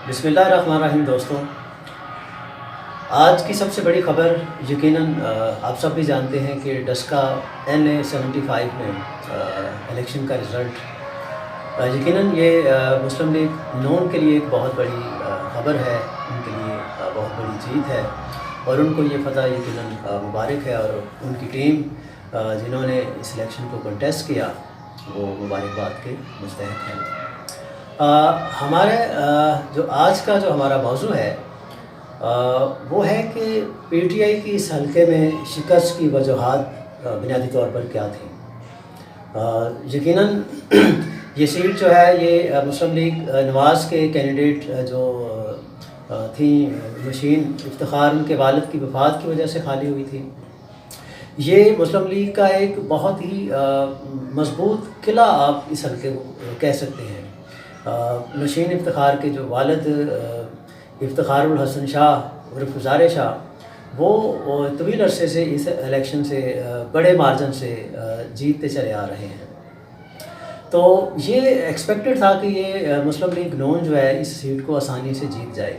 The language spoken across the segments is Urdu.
بسم اللہ الرحمن الرحیم دوستوں، آج کی سب سے بڑی خبر یقیناً آپ سب بھی جانتے ہیں کہ ڈسکا NA-75 میں الیکشن کا رزلٹ یقیناً یہ مسلم لیگ نون کے لیے ایک بہت بڑی خبر ہے، ان کے لیے بہت بڑی جیت ہے اور ان کو یہ فتح یقیناً مبارک ہے، اور ان کی ٹیم جنہوں نے اس الیکشن کو کنٹیسٹ کیا وہ مبارکباد کے مستحق ہیں۔ ہمارے جو آج کا جو ہمارا موضوع ہے وہ ہے کہ PTI کی اس حلقے میں شکست کی وجوہات بنیادی طور پر کیا تھیں۔ یقیناً یہ سیٹ جو ہے یہ مسلم لیگ نواز کے کینڈیڈیٹ جو تھیں مشین افتخار، ان کے والد کی وفات کی وجہ سے خالی ہوئی تھی۔ یہ مسلم لیگ کا ایک بہت ہی مضبوط قلعہ آپ اس حلقے کو کہہ سکتے ہیں۔ مشین افتخار کے جو والد افتخار الحسن شاہ عرف گزار شاہ، وہ طویل عرصے سے اس الیکشن سے بڑے مارجن سے جیتتے چلے آ رہے ہیں، تو یہ ایکسپیکٹڈ تھا کہ یہ مسلم لیگ نون جو ہے اس سیٹ کو آسانی سے جیت جائے گی،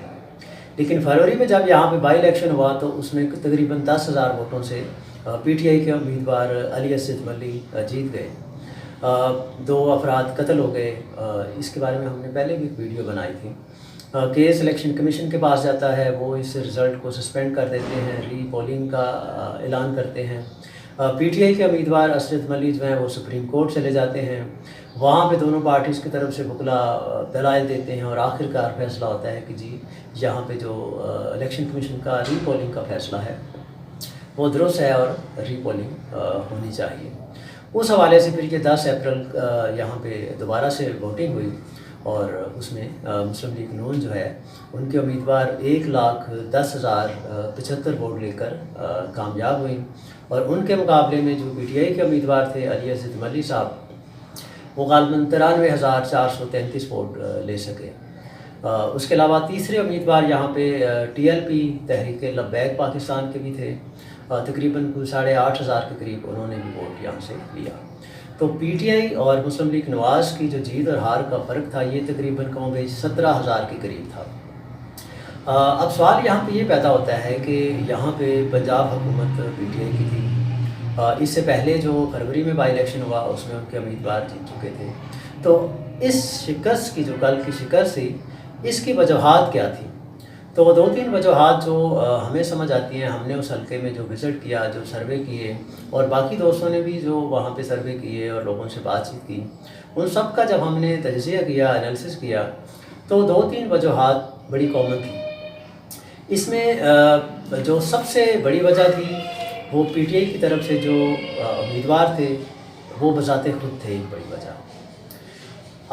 لیکن فروری میں جب یہاں پہ بائی الیکشن ہوا تو اس میں تقریباً 10,000 ووٹوں سے PTI کے امیدوار علی اسد ملی جیت گئے۔ 2 افراد قتل ہو گئے، اس کے بارے میں ہم نے پہلے بھی ایک ویڈیو بنائی تھی۔ کیس الیکشن کمیشن کے پاس جاتا ہے، وہ اس رزلٹ کو سسپینڈ کر دیتے ہیں، ری پولنگ کا اعلان کرتے ہیں۔ PTI کے امیدوار اسد ملی جو ہیں وہ سپریم کورٹ چلے جاتے ہیں، وہاں پہ دونوں پارٹیز کی طرف سے وکلا دلائل دیتے ہیں اور آخر کار فیصلہ ہوتا ہے کہ جی یہاں پہ جو الیکشن کمیشن کا ری پولنگ کا فیصلہ ہے وہ درست ہے اور ری پولنگ ہونی چاہیے۔ اس حوالے سے پھر یہ 10 اپریل یہاں پہ دوبارہ سے ووٹنگ ہوئی اور اس میں مسلم لیگ نون جو ہے ان کے امیدوار 1,10,075 ووٹ لے کر کامیاب ہوئیں، اور ان کے مقابلے میں جو PTI کے امیدوار تھے علی اسد ملی صاحب، وہ غالباً 93,433 ووٹ لے سکے۔ اس کے علاوہ تیسرے امیدوار یہاں پہ TLP تحریک لبیک پاکستان کے بھی تھے، تقریباً 8,500 کے قریب انہوں نے بھی ووٹ یہاں سے لیا۔ تو PTI اور مسلم لیگ نواز کی جو جیت اور ہار کا فرق تھا یہ تقریباً کم و بیش 17,000 کے قریب تھا۔ اب سوال یہاں پہ یہ پیدا ہوتا ہے کہ یہاں پہ پنجاب حکومت PTI کی تھی، اس سے پہلے جو فروری میں بائی الیکشن ہوا اس میں ان کے امیدوار جیت چکے تھے، تو اس شکست کی جو کل کی شکست تھی اس کی وجوہات کیا تھی؟ تو وہ 2-3 وجوہات جو ہمیں سمجھ آتی ہیں، ہم نے اس حلقے میں جو وزٹ کیا، جو سروے کیے، اور باقی دوستوں نے بھی جو وہاں پہ سروے کیے اور لوگوں سے بات چیت کی، ان سب کا جب ہم نے تجزیہ کیا، انالیسس کیا، تو 2-3 وجوہات بڑی کامن تھیں۔ اس میں جو سب سے بڑی وجہ تھی وہ PTI کی طرف سے جو امیدوار تھے وہ بذات خود تھے ایک بڑی وجہ۔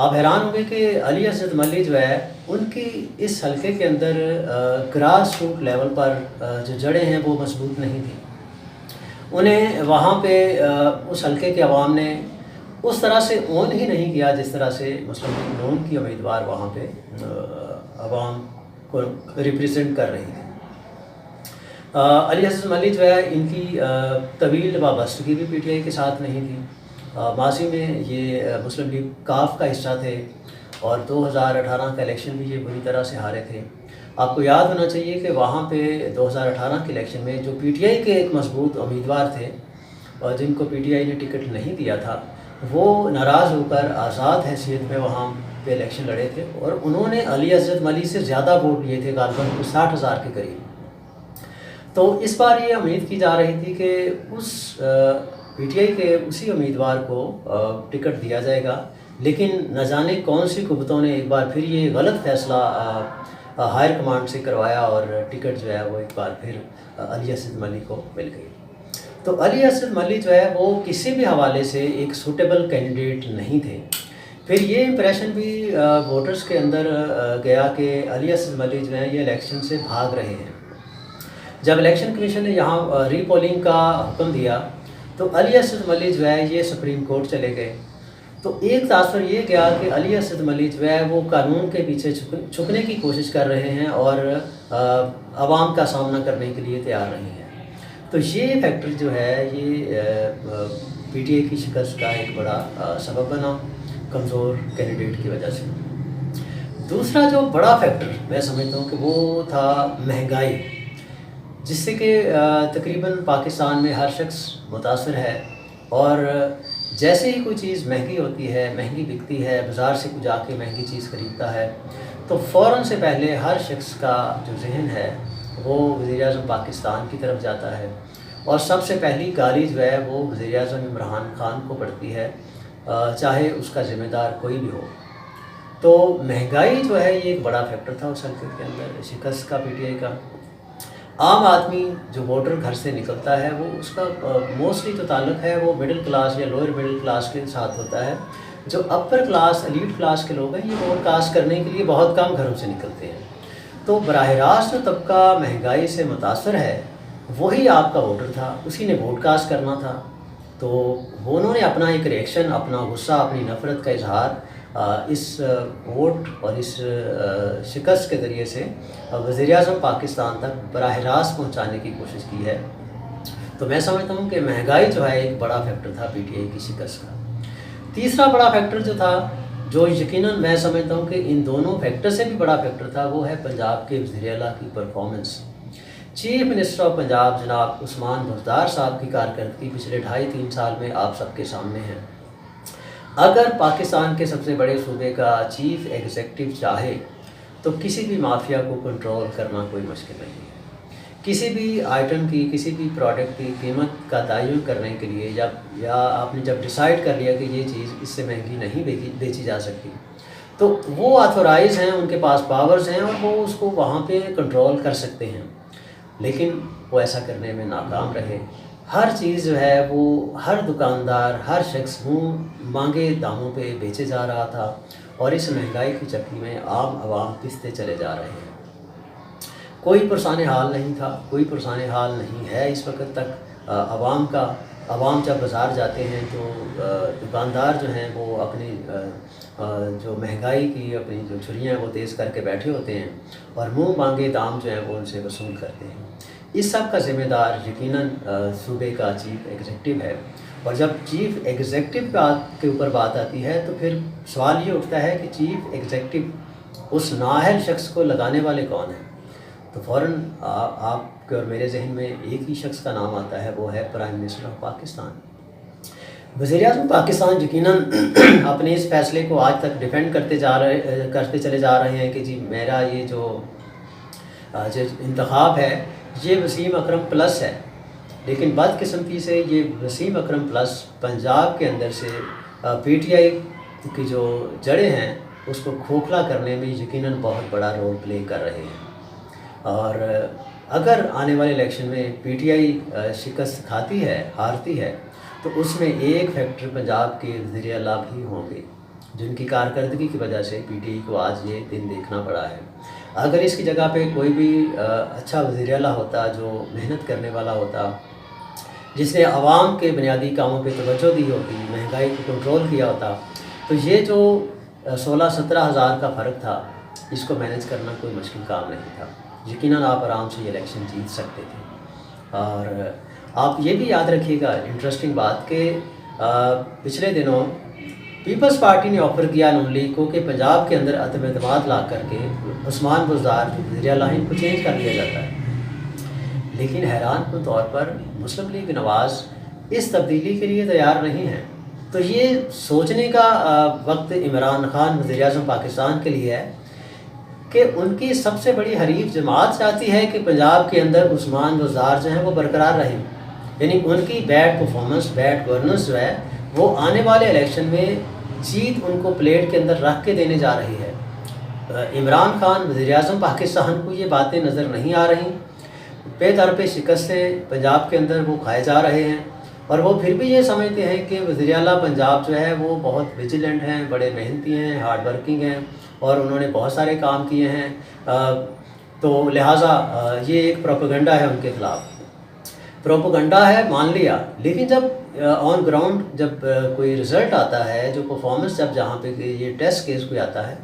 آپ حیران ہوں گے کہ علی اسد ملی جو ہے ان کی اس حلقے کے اندر گراس روٹ لیول پر جو جڑیں ہیں وہ مضبوط نہیں تھیں۔ انہیں وہاں پہ اس حلقے کے عوام نے اس طرح سے اون ہی نہیں کیا جس طرح سے مسلم لیگ نون کی امیدوار وہاں پہ عوام کو ریپریزنٹ کر رہی تھی۔ علی اسد ملی جو ہے ان کی طویل وابستگی بھی PTI کے ساتھ نہیں تھی۔ ماضی میں یہ مسلم لیگ کاف کا حصہ تھے اور 2018 کا الیکشن بھی یہ بری طرح سے ہارے تھے۔ آپ کو یاد ہونا چاہیے کہ وہاں پہ 2018 کے الیکشن میں جو PTI کے ایک مضبوط امیدوار تھے اور جن کو PTI نے ٹکٹ نہیں دیا تھا، وہ ناراض ہو کر آزاد حیثیت میں وہاں پہ الیکشن لڑے تھے اور انہوں نے علی اسد ملی سے زیادہ ووٹ لیے تھے، غالباً 60,000 کے قریب۔ تو اس بار یہ امید کی جا رہی تھی کہ اس PTI کے اسی امیدوار کو ٹکٹ دیا جائے گا، لیکن نہ جانے کون سی قوتوں نے ایک بار پھر یہ غلط فیصلہ ہائر کمانڈ سے کروایا اور ٹکٹ جو ہے وہ ایک بار پھر علی اسد ملی کو مل گئی۔ تو علی اسد ملی جو ہے وہ کسی بھی حوالے سے ایک سوٹیبل کینڈیڈیٹ نہیں تھے۔ پھر یہ امپریشن بھی ووٹرز کے اندر گیا کہ علی اسد ملی جو ہیں یہ الیکشن سے بھاگ رہے ہیں۔ جب الیکشن کمیشن نے یہاں ری پولنگ کا حکم دیا تو علی اسد ملی جو ہے یہ سپریم کورٹ چلے گئے، تو ایک تاثر یہ گیا کہ علی اسد ملی جو ہے وہ قانون کے پیچھے چھکنے کی کوشش کر رہے ہیں اور عوام کا سامنا کرنے کے لیے تیار نہیں ہیں۔ تو یہ فیکٹر جو ہے یہ PTI کی شکست کا ایک بڑا سبب بنا، کمزور کینڈیڈیٹ کی وجہ سے۔ دوسرا جو بڑا فیکٹر میں سمجھتا ہوں کہ وہ تھا مہنگائی، جس سے کہ تقریباً پاکستان میں ہر شخص متاثر ہے، اور جیسے ہی کوئی چیز مہنگی ہوتی ہے، مہنگی بکتی ہے، بازار سے کوئی جا کے مہنگی چیز خریدتا ہے، تو فوراً سے پہلے ہر شخص کا جو ذہن ہے وہ وزیر اعظم پاکستان کی طرف جاتا ہے، اور سب سے پہلی گالی جو ہے وہ وزیر اعظم عمران خان کو پڑتی ہے، چاہے اس کا ذمہ دار کوئی بھی ہو۔ تو مہنگائی جو ہے یہ ایک بڑا فیکٹر تھا اس حلقے کے اندر، شکست کا پی ٹی آئی کا۔ عام آدمی جو ووٹر گھر سے نکلتا ہے وہ اس کا موسٹلی تو تعلق ہے وہ مڈل کلاس یا لوئر مڈل کلاس کے ساتھ ہوتا ہے۔ جو اپر کلاس ایلیٹ کلاس کے لوگ ہیں یہ ووٹ کاسٹ کرنے کے لیے بہت کم گھروں سے نکلتے ہیں، تو براہ راست جو طبقہ مہنگائی سے متاثر ہے وہی آپ کا ووٹر تھا، اسی نے ووٹ کاسٹ کرنا تھا۔ تو انہوں نے اپنا ایک ریئیکشن، اپنا غصہ، اپنی نفرت کا اظہار اس ووٹ اور اس شکست کے ذریعے سے وزیر اعظم پاکستان تک براہ راست پہنچانے کی کوشش کی ہے۔ تو میں سمجھتا ہوں کہ مہنگائی جو ہے ایک بڑا فیکٹر تھا پی ٹی آئی کی شکست کا۔ تیسرا بڑا فیکٹر جو تھا، جو یقیناً میں سمجھتا ہوں کہ ان دونوں فیکٹر سے بھی بڑا فیکٹر تھا، وہ ہے پنجاب کے وزیر اعلیٰ کی performance. Chief minister of Punjab جناب عثمان بزدار صاحب کی کارکردگی پچھلے 2.5-3 سال میں آپ سب کے سامنے ہے۔ اگر پاکستان کے سب سے بڑے صوبے کا چیف ایگزیکٹو چاہے تو کسی بھی مافیا کو کنٹرول کرنا کوئی مشکل نہیں ہے۔ کسی بھی آئٹم کی، کسی بھی پروڈکٹ کی قیمت کا تعین کرنے کے لیے یا آپ نے جب ڈیسائیڈ کر لیا کہ یہ چیز اس سے مہنگی نہیں بیچی جا سکتی، تو وہ آتھورائز ہیں، ان کے پاس پاورز ہیں اور وہ اس کو وہاں پہ کنٹرول کر سکتے ہیں، لیکن وہ ایسا کرنے میں ناکام رہے۔ ہر چیز جو ہے وہ ہر دکاندار، ہر شخص منہ مانگے داموں پہ بیچے جا رہا تھا، اور اس مہنگائی کی چکی میں عام عوام پستے چلے جا رہے ہیں۔ کوئی پرسان حال نہیں تھا، کوئی پرسان حال نہیں ہے اس وقت تک عوام کا۔ عوام جب بازار جاتے ہیں تو دکاندار جو ہیں وہ اپنی جو مہنگائی کی اپنی جو چھریاں ہیں وہ تیز کر کے بیٹھے ہوتے ہیں، اور منہ مانگے دام جو ہیں وہ ان سے وصول کرتے ہیں۔ اس سب کا ذمہ دار یقیناً صوبے کا چیف ایگزیکٹو ہے، اور جب چیف ایگزیکٹو کے اوپر بات آتی ہے تو پھر سوال یہ اٹھتا ہے کہ چیف ایگزیکٹو اس نااہل شخص کو لگانے والے کون ہیں؟ تو فوراً آپ کے اور میرے ذہن میں ایک ہی شخص کا نام آتا ہے، وہ ہے پرائم منسٹر آف پاکستان۔ وزیر اعظم پاکستان یقیناً اپنے اس فیصلے کو آج تک ڈیفینڈ کرتے چلے جا رہے ہیں کہ جی میرا یہ جو انتخاب ہے یہ وسیم اکرم پلس ہے، لیکن بدقسمتی سے یہ وسیم اکرم پلس پنجاب کے اندر سے پی ٹی آئی کی جو جڑیں ہیں اس کو کھوکھلا کرنے میں یقیناً بہت بڑا رول پلے کر رہے ہیں، اور اگر آنے والے الیکشن میں پی ٹی آئی شکست کھاتی ہے، ہارتی ہے، تو اس میں ایک فیکٹر پنجاب کے وزیر اعلیٰ بھی ہوں گے جن کی کارکردگی کی وجہ سے پی ٹی آئی کو آج یہ دن دیکھنا پڑا ہے۔ اگر اس کی جگہ پہ کوئی بھی اچھا وزیر اعلیٰ ہوتا جو محنت کرنے والا ہوتا، جس نے عوام کے بنیادی کاموں پہ توجہ دی ہوتی، مہنگائی کو کنٹرول کیا ہوتا، تو یہ جو 16-17 ہزار کا فرق تھا اس کو مینیج کرنا کوئی مشکل کام نہیں تھا۔ یقیناً آپ آرام سے یہ الیکشن جیت سکتے تھے۔ اور آپ یہ بھی یاد رکھیے گا انٹرسٹنگ بات کہ پچھلے دنوں پیپلز پارٹی نے آفر کیا نون لیگ کو کہ پنجاب کے اندر عدم اعتماد لا کر کے عثمان بزدار جو وزیر اعلیٰ ہیں کو چینج کر لیا جاتا ہے، لیکن حیران کن طور پر مسلم لیگ نواز اس تبدیلی کے لیے تیار نہیں ہیں۔ تو یہ سوچنے کا وقت عمران خان وزیر اعظم پاکستان کے لیے ہے کہ ان کی سب سے بڑی حریف جماعت چاہتی ہے کہ پنجاب کے اندر عثمان بزدار جو ہیں وہ برقرار رہیں، یعنی ان کی بیڈ پرفارمنس، بیڈ گورننس جو ہے وہ آنے والے الیکشن میں جیت ان کو پلیٹ کے اندر رکھ کے دینے جا رہی ہے۔ عمران خان وزیر اعظم پاکستان کو یہ باتیں نظر نہیں آ رہی، بے طر پہ شکستیں پنجاب کے اندر وہ کھائے جا رہے ہیں، اور وہ پھر بھی یہ سمجھتے ہیں کہ وزیر اعلیٰ پنجاب جو ہے وہ بہت ویجیلنٹ ہیں، بڑے محنتی ہیں، ہارڈ ورکنگ ہیں، اور انہوں نے بہت سارے کام کیے ہیں، تو لہٰذا یہ ایک پروپیگنڈا ہے ان کے خلاف۔ پروپیگنڈا ہے مان لیا، لیکن جب آن گراؤنڈ جب کوئی رزلٹ آتا ہے، جو پرفارمنس جہاں پہ یہ ٹیسٹ کیس کوئی آتا ہے،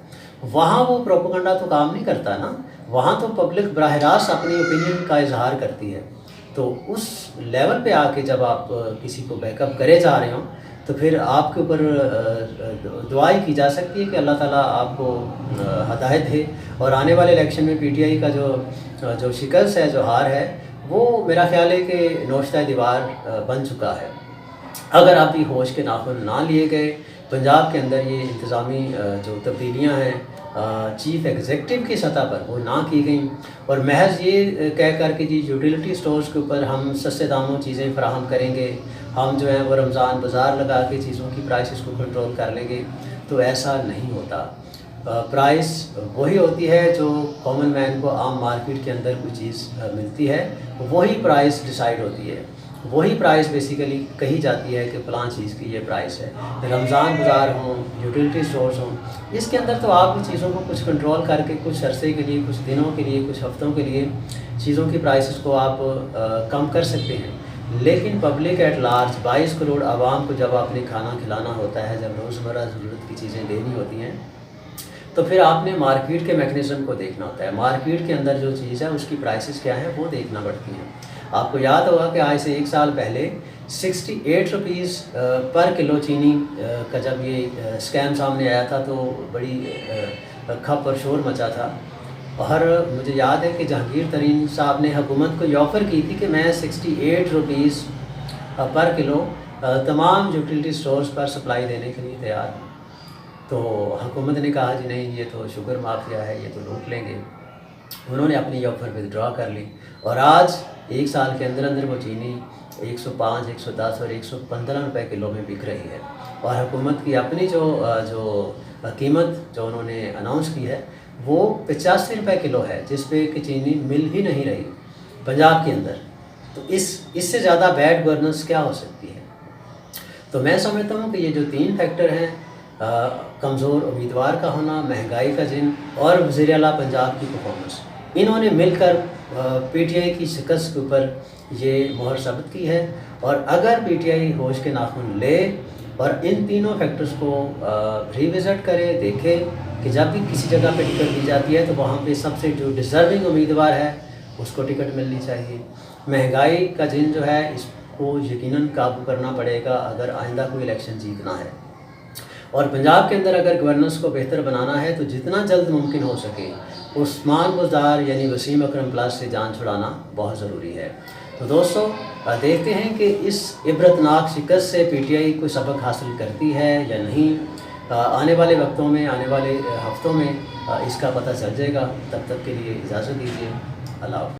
وہاں وہ پروپیگنڈا تو کام نہیں کرتا نا، وہاں تو پبلک براہ راست اپنی اوپینین کا اظہار کرتی ہے۔ تو اس لیول پہ آ کے جب آپ کسی کو بیک اپ کرے جا رہے ہوں تو پھر آپ کے اوپر دعائی کی جا سکتی ہے کہ اللہ تعالیٰ آپ کو ہدایت دے، اور آنے والے الیکشن میں پی ٹی آئی کا جو شکست ہے، جو ہار ہے، وہ میرا خیال ہے کہ نوشتہ دیوار بن چکا ہے۔ اگر آپ بھی ہوش کے ناخن نہ لیے گئے، پنجاب کے اندر یہ انتظامی جو تبدیلیاں ہیں چیف ایگزیکٹو کی سطح پر وہ نہ کی گئیں، اور محض یہ کہہ کر کہ جی یوٹیلیٹی سٹورز کے اوپر ہم سستے داموں چیزیں فراہم کریں گے، ہم جو ہے وہ رمضان بازار لگا کے چیزوں کی پرائسز کو کنٹرول کر لیں گے، تو ایسا نہیں ہوتا۔ پرائس وہی ہوتی ہے جو کامن مین کو عام مارکیٹ کے اندر کوئی چیز ملتی ہے، وہی پرائس ڈیسائیڈ ہوتی ہے، وہی پرائس بیسیکلی کہی جاتی ہے کہ فلاں چیز کی یہ پرائس ہے۔ رمضان بازار ہوں، یوٹیلیٹی سٹورز ہوں، اس کے اندر تو آپ چیزوں کو کچھ کنٹرول کر کے کچھ عرصے کے لیے، کچھ دنوں کے لیے، کچھ ہفتوں کے لیے چیزوں کی پرائسز کو آپ کم کر سکتے ہیں، لیکن پبلک ایٹ لارج 22 کروڑ عوام کو جب آپ نے کھانا کھلانا ہوتا ہے، جب روزمرہ ضرورت کی چیزیں لینی ہوتی ہیں، تو پھر آپ نے مارکیٹ کے میکنزم کو دیکھنا ہوتا ہے۔ مارکیٹ کے اندر جو چیز ہے اس کی پرائسز کیا ہیں وہ دیکھنا پڑتی ہیں۔ آپ کو یاد ہوگا کہ آج سے 1 سال پہلے 68 روپیز پر کلو چینی کا جب یہ اسکیم سامنے آیا تھا تو بڑی کھپ اور شور مچا تھا، اور مجھے یاد ہے کہ جہانگیر ترین صاحب نے حکومت کو یہ آفر کی تھی کہ میں 68 روپیز پر کلو تمام یوٹیلیٹی سٹورز پر سپلائی دینے کے لیے تیار ہوں۔ تو حکومت نے کہا جی نہیں، یہ تو شوگر مافیا ہے، یہ تو لوٹ لیں گے۔ انہوں نے اپنی یہ آفر ودڈرا کر لی، اور آج 1 سال کے اندر اندر وہ چینی 105، 110 اور 115 روپے کلو میں بک رہی ہے، اور حکومت کی اپنی جو قیمت جو انہوں نے اناؤنس کی ہے وہ 85 روپے کلو ہے، جس پہ کہ چینی مل ہی نہیں رہی پنجاب کے اندر۔ تو اس سے زیادہ بیڈ گورننس کیا ہو سکتی ہے؟ تو میں سمجھتا ہوں کہ یہ جو 3 فیکٹر ہیں، کمزور امیدوار کا ہونا، مہنگائی کا جن، اور وزیر اعلیٰ پنجاب کی پرفارمنس، انہوں نے مل کر پی ٹی آئی کی شکست کے اوپر یہ مہر ثبت کی ہے۔ اور اگر پی ٹی آئی ہوش کے ناخن لے اور ان تینوں فیکٹرز کو ریوزٹ کرے، دیکھے کہ جب بھی کسی جگہ پہ ٹکٹ دی جاتی ہے تو وہاں پہ سب سے جو ڈیزرونگ امیدوار ہے اس کو ٹکٹ ملنی چاہیے۔ مہنگائی کا جن جو ہے اس کو یقیناً قابو کرنا پڑے گا اگر آئندہ کوئی الیکشن جیتنا ہے، اور پنجاب کے اندر اگر گورننس کو بہتر بنانا ہے تو جتنا جلد ممکن ہو سکے عثمان بزدار یعنی وسیم اکرم پلاس سے جان چھڑانا بہت ضروری ہے۔ تو دوستو، دیکھتے ہیں کہ اس عبرتناک شکست سے پی ٹی آئی کوئی سبق حاصل کرتی ہے یا نہیں۔ آنے والے وقتوں میں، آنے والے ہفتوں میں اس کا پتہ چل جائے گا۔ تب تک کے لیے اجازت دیجیے، اللہ حافظ۔